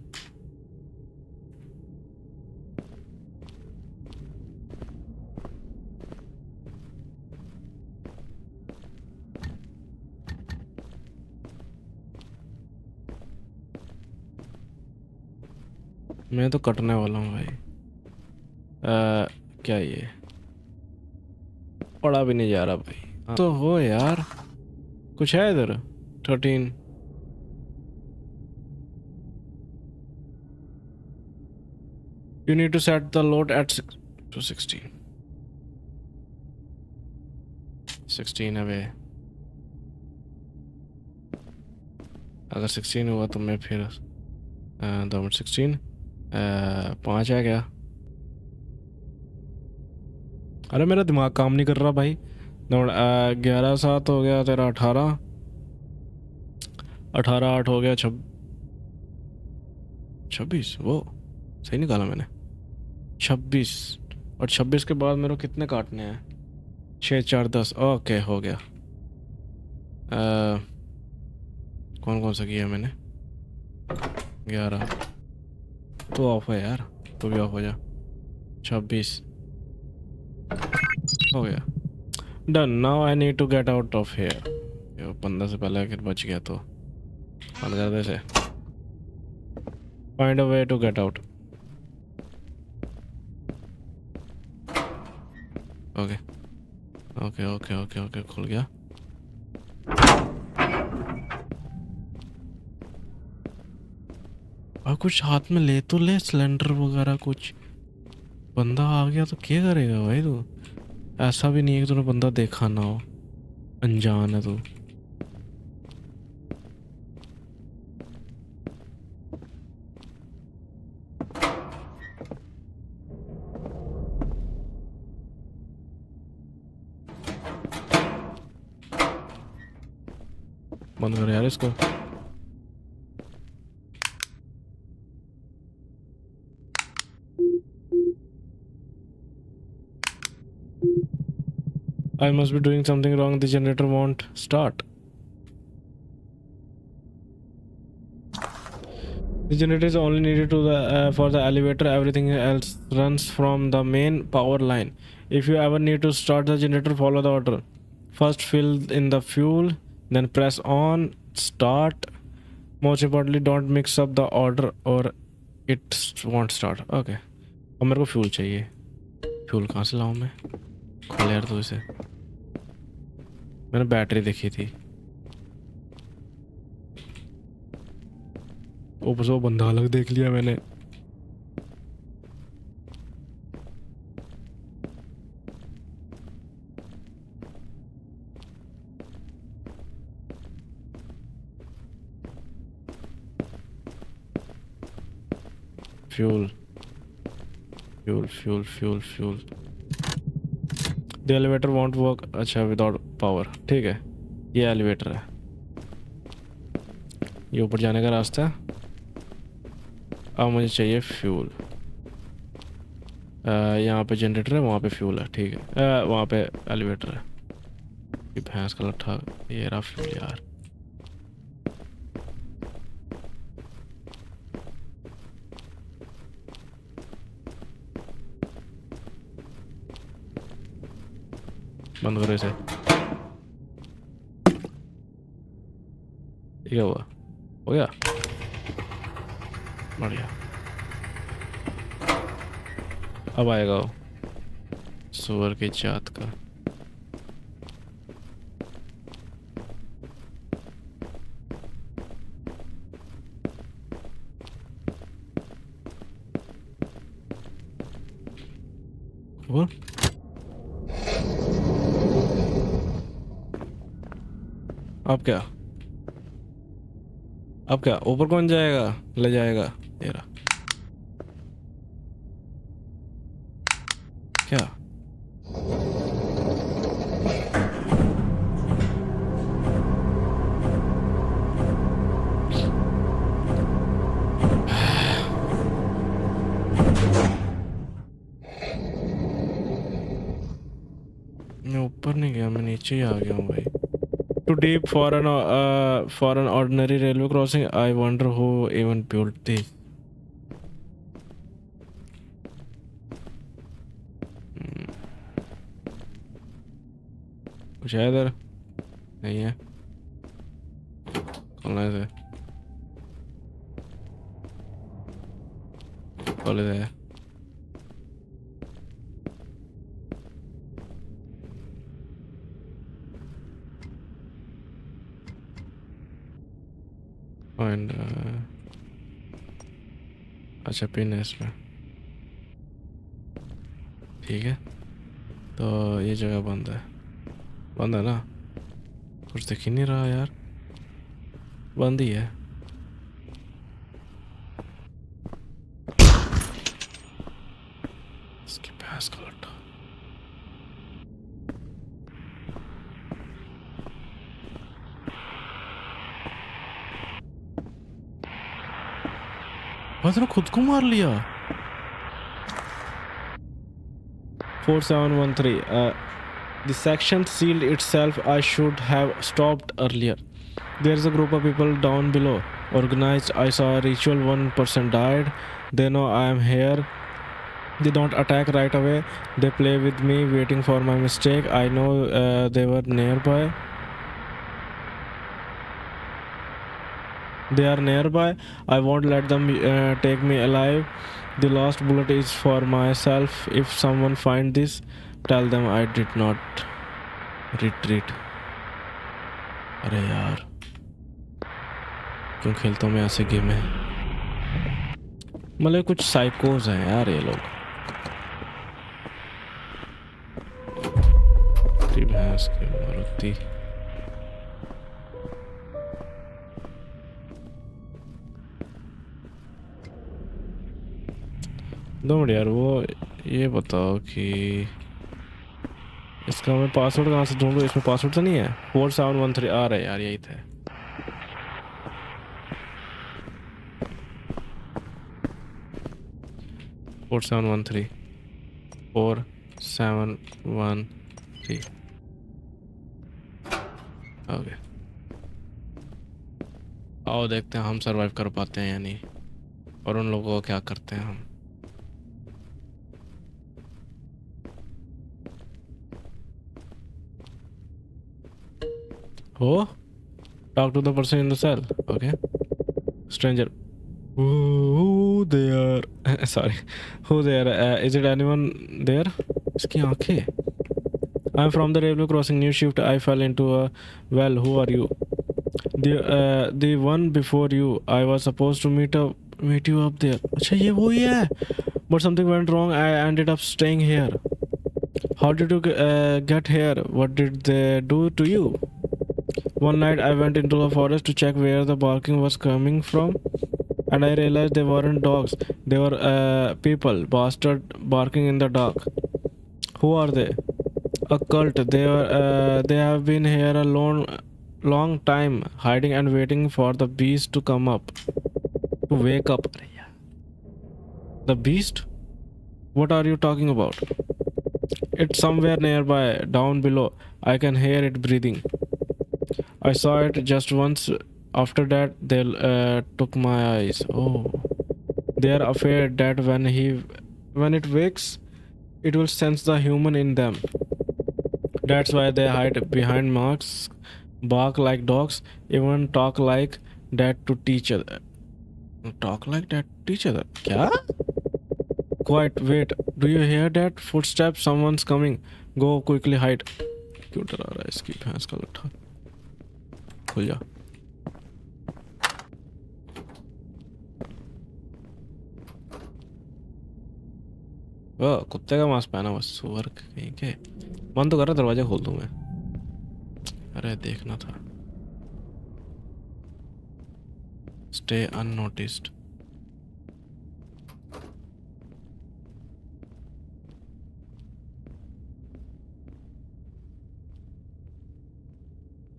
मैं तो कटने वाला हूँ भाई। क्या ये पढ़ा भी नहीं जा रहा भाई। तो हो यार, कुछ है इधर? 13। You need to set the load at 16। 16 है वे। अगर 16 हुआ तो मैं फिर 16 5 है क्या? अरे मेरा दिमाग काम नहीं कर रहा भाई। 11 7 हो गया तेरा, 18 18 8 हो गया 26। वो सही निकाला मैंने। 26 और 26 के बाद मेरे को कितने काटने हैं? 6 4 10। ओके हो गया। कौन कौन सा किया मैंने? 11 तो ऑफ है यार, तो भी ऑफ हो जा। 26 हो गया। Done. Now I need to get out of here. 15 से पहले अगर बच गया तो बंद कर दे से। Find a way to get out. Okay okay okay okay okay, खुल गया। और कुछ हाथ में ले तो ले, सिलेंडर वगैरह कुछ। बंदा आ गया तो क्या करेगा भाई तू? ऐसा भी नहीं है कि तूने बंदा देखा ना हो, अनजान है तू। बंद कर यार इसको। I must be doing something wrong. The generator won't start. The generator is only needed to the for the elevator. Everything else runs from the main power line. If you ever need to start the generator, follow the order. First fill in the fuel, then press on start. Most importantly, don't mix up the order or it won't start. Okay. अब मेरे को fuel चाहिए। Fuel कहाँ से लाऊं मैं? खोल यार तू इसे। मैंने बैटरी देखी थी। ऊपर से वो बंदा अलग देख लिया मैंने। Fuel fuel fuel fuel fuel. The elevator want work. अच्छा, विदाउट पावर। ठीक है, ये एलिवेटर है, ये ऊपर जाने का रास्ता है। अब मुझे चाहिए फ्यूल। यहाँ पे जनरेटर है, वहाँ पे फ्यूल है। ठीक है, वहाँ पे एलिवेटर है। ये भैंस का लट्ठा, ये रहा फ्यूल यार। बंद करो इसे। क्या हुआ? हो गया, बढ़िया। अब आएगा वो सुअर की जात का। वो अब क्या? अब क्या ऊपर कौन जाएगा? ले जाएगा तेरा। क्या? मैं ऊपर नहीं गया, मैं नीचे ही आ गया हूँ भाई। Too deep for an ordinary railway crossing. I wonder who even built this. कुछ है इधर? नहीं है। खोलना है इसे। कॉलेज है। एंड अच्छा पिन है इसमें, ठीक है। तो ये जगह बंद है, बंद है ना, कुछ दिख ही नहीं रहा यार, बंद ही है। इसकी भैंस का लट्टा। उसने खुद को मार लिया। 4713 the section sealed itself. I should have stopped earlier. There's a group of people down below, organized. I saw a ritual. One person died. They know I am here. They don't attack right away. They play with me, waiting for my mistake. I know they were nearby. They are nearby. I won't let them take me alive. The last bullet is for myself. If someone find this, tell them I did not retreat. अरे यार, क्यों खेलता हूँ मैं ऐसे game है? मतलब कुछ साइकोज हैं यार ये लोग। भैंस की मारुति। दो मिनट यार, वो ये बताओ कि इसका मैं पासवर्ड कहाँ से ढूंढूं? इसमें पासवर्ड तो नहीं है। 4713 आ रहा है यार, यही था। Four seven one three. Okay, आओ देखते हैं हम सरवाइव कर पाते हैं या नहीं, और उन लोगों को क्या करते हैं हम। Oh, talk to the person in the cell. Okay. Stranger. Who there? Sorry. Who there? Is it anyone there? इसकी आंखें। I'm from the railway crossing, new shift. I fell into a well. Who are you? The one before you. I was supposed to meet you up there. अच्छा ये वही है। But something went wrong. I ended up staying here. How did you get here? What did they do to you? One night I went into the forest to check where the barking was coming from, and I realized they weren't dogs. They were people, bastard, barking in the dark. Who are they? A cult. They have been here a long time, hiding and waiting for the beast to come up, to wake up. The beast? What are you talking about? It's somewhere nearby, down below. I can hear it breathing. I saw it just once. After that, they took my eyes. Oh, they are afraid that when it wakes, it will sense the human in them. That's why they hide behind masks, bark like dogs, even talk like that to teach other. Talk like that to teach other? क्या? Quiet. Wait. Do you hear that? Footsteps. Someone's coming. Go quickly. Hide. क्यों डरा रहा है इसकी भैंस का लट्ठा? खुल जा। वो कुत्ते का मास्क पहना, बस सुअर कहीं के। बंद तो कर रहा, दरवाजा खोल दूं मैं। अरे देखना था। Stay unnoticed.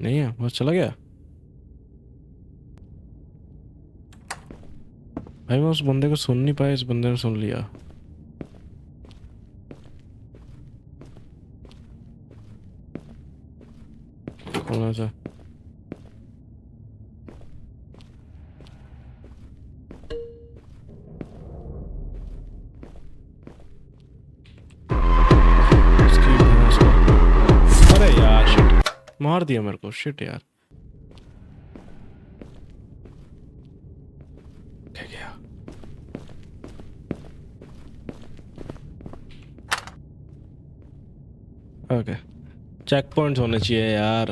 नहीं है, बस चला गया। भाई मैं उस बंदे को सुन नहीं पाया, इस बंदे ने सुन लिया। खोलना था। अरे यार शिट, मार दिया मेरे को। शिट यार, क्या गया? ओके, चेक पॉइंट्स होने चाहिए यार।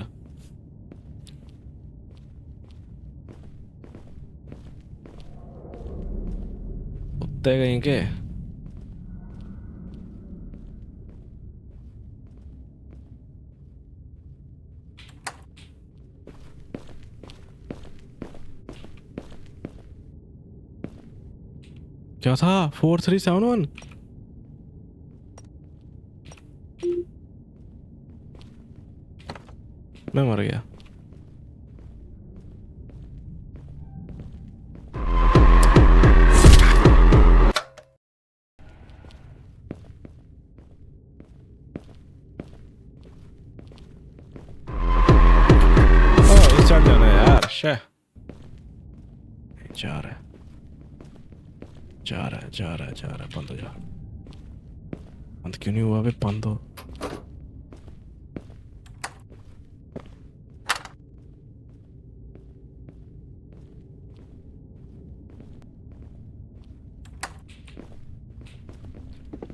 कुत्ते कहीं के। क्या था 4371? मैं मर गया। इस साइड जाना है यार। शे जा रहा है, जा रहा है, जा रहा है, जा रहा है। बंद हो जा। बंद क्यों नहीं हुआ बे? बंद हो।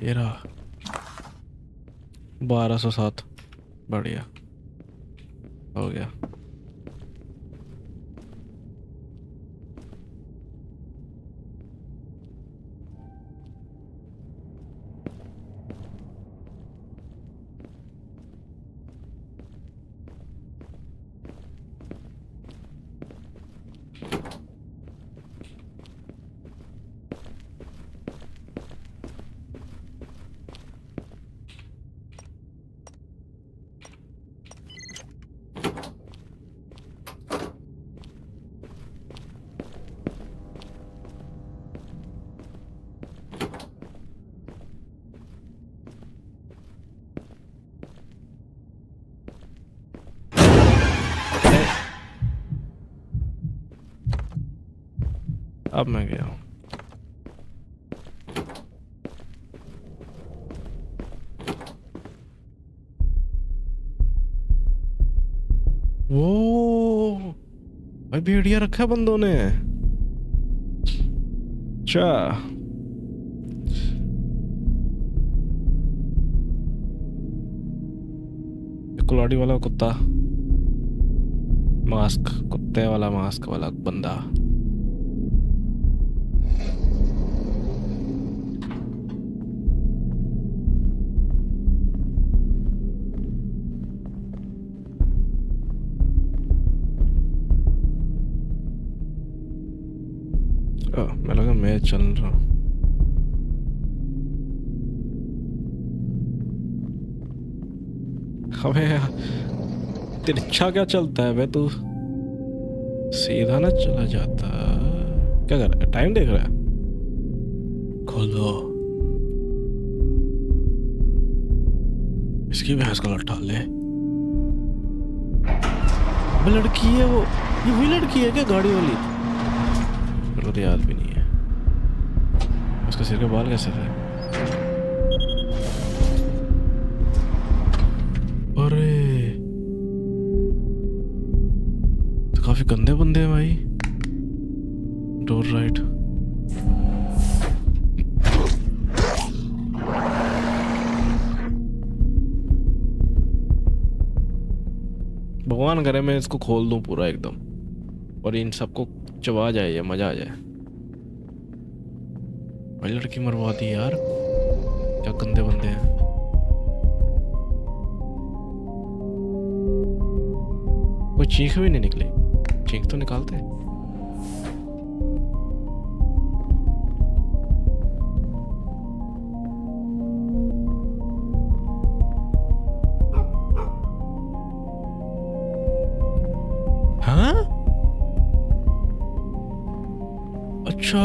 ये रहा 1207। बढ़िया हो गया। अब मैं गया हूँ। वो भाई भेड़िया रखा है बंदों ने। अच्छा, कुलाड़ी वाला कुत्ता, मास्क, कुत्ते वाला मास्क वाला बंदा। मैं लगा मैं चल रहा हूँ। हमें तिरछा क्या चलता है बे तू? सीधा ना चला जाता। क्या कर रहा है? टाइम देख रहा है? खोलो इसकी भैंस का लट्ठा ले। वो लड़की है वो, ये वही लड़की है क्या गाड़ी वाली? मेरे को तो याद भी नहीं है। उसके सिर के बाल कैसे थे? अरे तो काफी गंदे बंदे हैं भाई। Door right. भगवान करे मैं इसको खोल दूं पूरा एकदम और इन सबको चबा जाए, या मजा आ जाए। भाई लड़की मरवा दी यार, क्या गंदे बंदे हैं। कोई चीख भी नहीं निकली? चीख तो निकालते। हाँ अच्छा,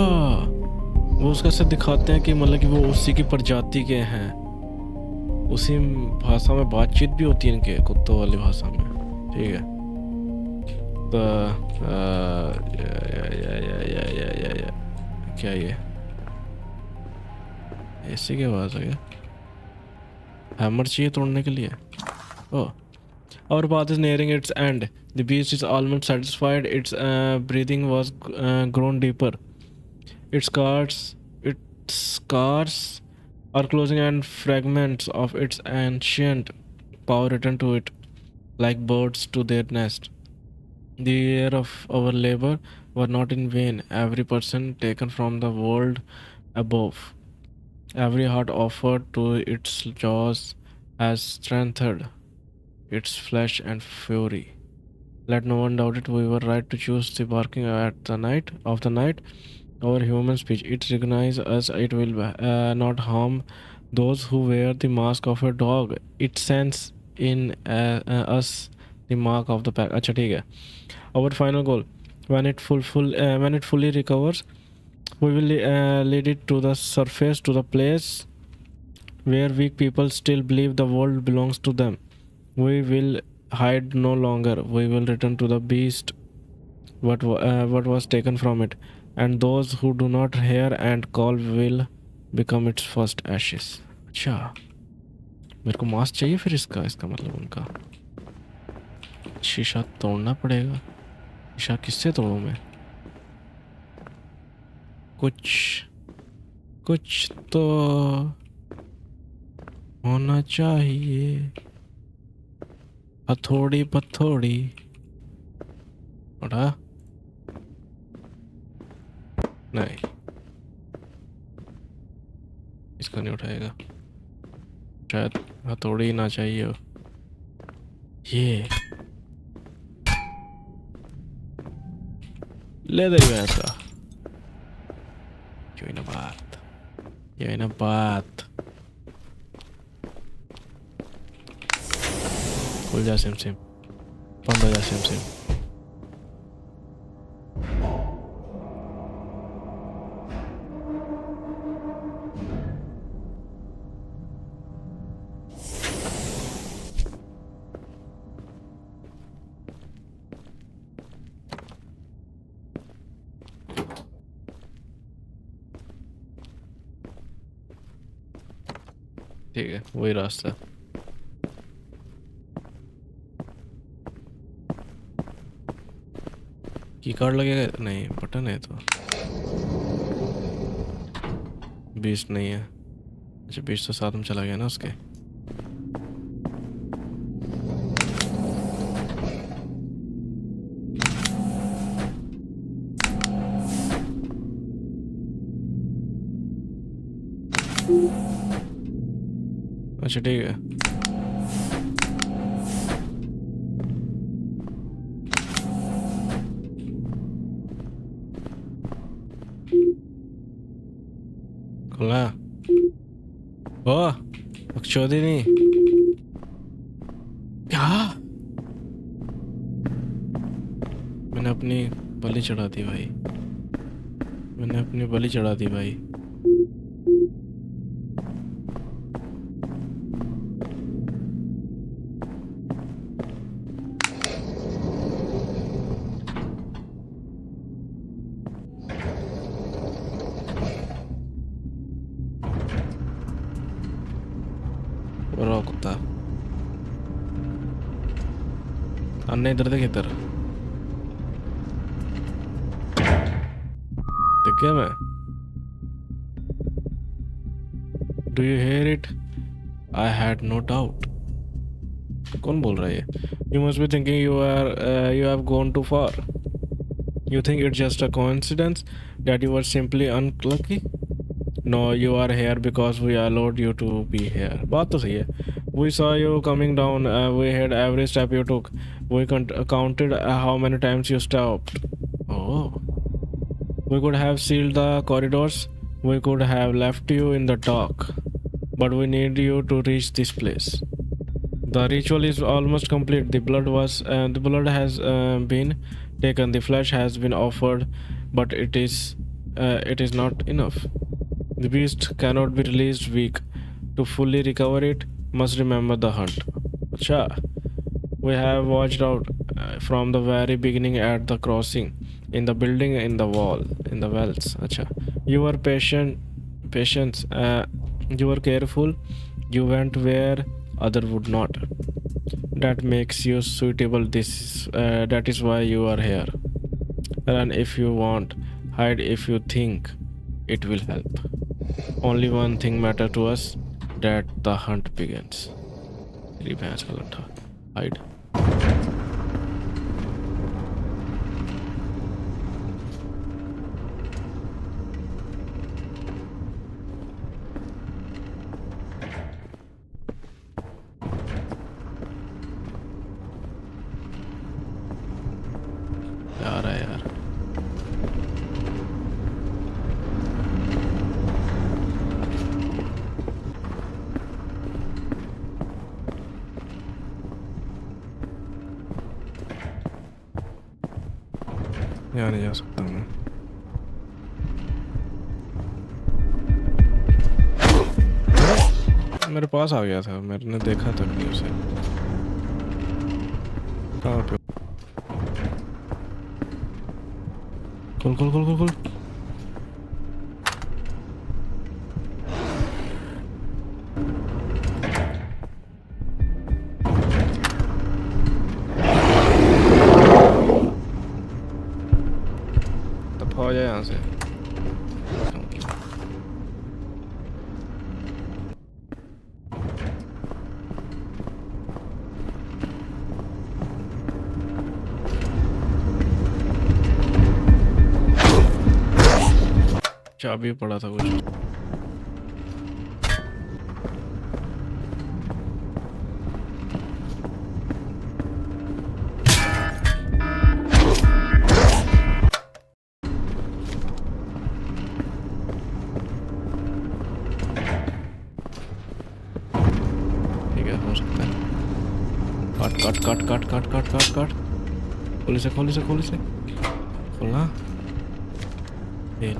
वो उसका से दिखाते हैं कि मतलब कि वो उसी की प्रजाति के हैं। उसी भाषा में बातचीत भी होती है इनके, कुत्तों वाली भाषा में। ठीक है तो या क्या ये ऐसे की आवाज़ है क्या? हैमर चाहिए तोड़ने के लिए। ओह, our path is nearing its end. The beast is almost satisfied. Its breathing was grown deeper. Its scars are closing, and fragments of its ancient power returned to it, like birds to their nest. The year of our labor were not in vain. Every person taken from the world above, every heart offered to its jaws has strengthened its flesh and fury. Let no one doubt it. We were right to choose the barking at the night of the night over human speech. It recognizes us. It will not harm those who wear the mask of a dog. It sends in us the mark of the pack. अच्छा ठीक है. Our final goal, when it fully recovers, we will lead it to the surface, to the place where weak people still believe the world belongs to them. We will hide no longer. We will return to the beast what was taken from it, and those who do not hear and call will become its first ashes. अच्छा, मेरे को mask चाहिए फिर इसका मतलब उनका शीशा तोड़ना पड़ेगा. शीशा किससे तोड़ूं मैं? कुछ तो होना चाहिए. हथौड़ी पथौड़ी उठा. नहीं, इसका नहीं उठाएगा. शायद हथौड़ी ना चाहिए हो. ये लेदर भैंस का. Join a bath. Join a bath. खुल जा सिम सिम. बंद हो जा सिम सिम. ठीक है, वही रास्ता. की कार्ड लगेगा? नहीं, बटन है तो. बीस्ट नहीं है. अच्छा, बीस्ट तो साथ में चला गया ना उसके. अच्छा ठीक है. खुला. ओ बकचोदी नहीं. क्या? मैंने अपनी बलि चढ़ा दी भाई. मैंने अपनी बलि चढ़ा दी भाई. कुत्ता अन्ने इधर देख. इधर देख गया मैं. Do you hear it? I had no doubt. कौन बोल रहा है ये? You must be thinking you have gone too far. You think it's just a coincidence that you were simply unlucky. No, you are here because we allowed you to be here. बात तो सही है. We saw you coming down. We heard every step you took. We counted how many times you stopped. Oh. We could have sealed the corridors. We could have left you in the dark. But we need you to reach this place. The ritual is almost complete. The blood has been taken. The flesh has been offered, but it is not enough. The beast cannot be released weak. To fully recover it, must remember the hunt. Acha. We have watched out from the very beginning at the crossing, in the building, in the wall, in the wells. Acha. You were patience. You were careful. You went where other would not. That makes you suitable. That is why you are here. Run if you want. Hide if you think it will help. Only one thing matters to us, that the hunt begins. तेरी भैंस का लट्ठा hide. यार है यार यहाँ नहीं जा सकता मैं। मेरे पास आ गया था, मैंने देखा तक नहीं उसे। कहाँ पे? खोल खोल खोल खोल खोल। तब हो जाए यहाँ से। चाबी पड़ा था कुछ। ठीक है, हो सकता है। काट काट काट काट काट काट काट काट। खोल से खोल से खोल से खोलना। फेल।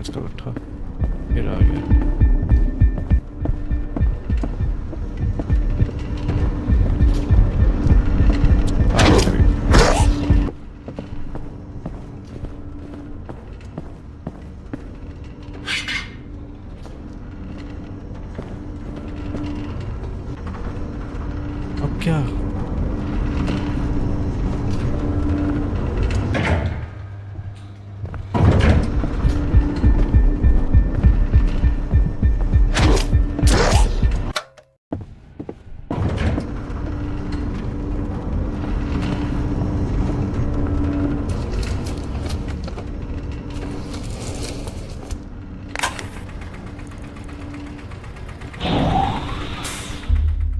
इसका लट्ठा फिर आ गया। अब क्या?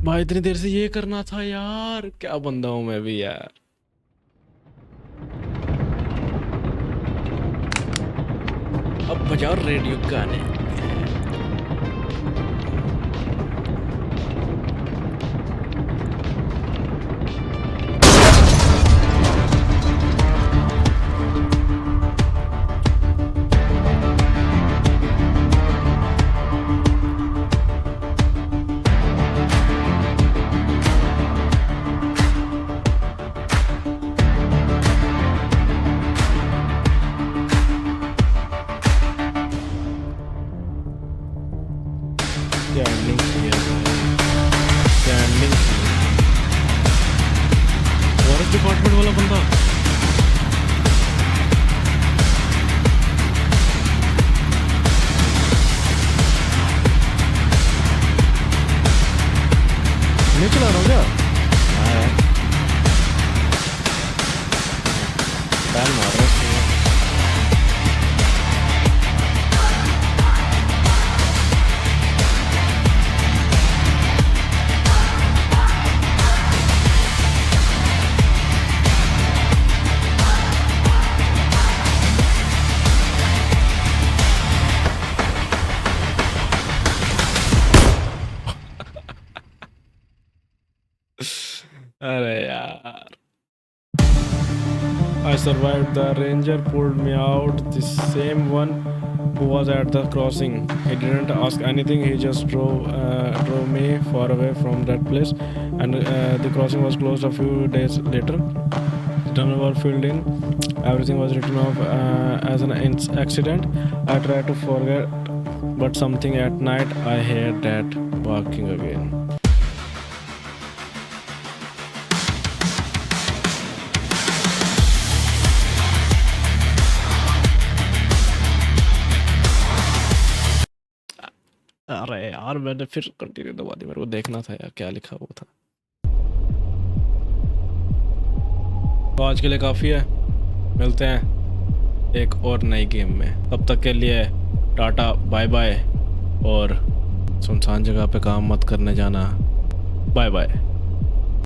भाई इतनी देर से ये करना था यार, क्या बंदा हूँ मैं भी यार। अब बजाओ रेडियो गाने। स्टैंडिंग स्टैंडिंग फॉरेस्ट डिपार्टमेंट वाला बंदा। नहीं चला रहा हूँ क्या? बैल मार रहा है। अरे यार, I survived. The ranger pulled me out. The same one who was at the crossing. He didn't ask anything. He just drove me far away from that place, and the crossing was closed a few days later. None were filled in. Everything was written off as an accident. I tried to forget, but something at night I heard that barking again. अरे यार मैंने फिर continue दबा दी, मेरे को देखना था यार क्या लिखा हुआ था। तो आज के लिए काफ़ी है, मिलते हैं एक और नई गेम में। तब तक के लिए टाटा बाय बाय, और सुनसान जगह पे काम मत करने जाना। Bye bye.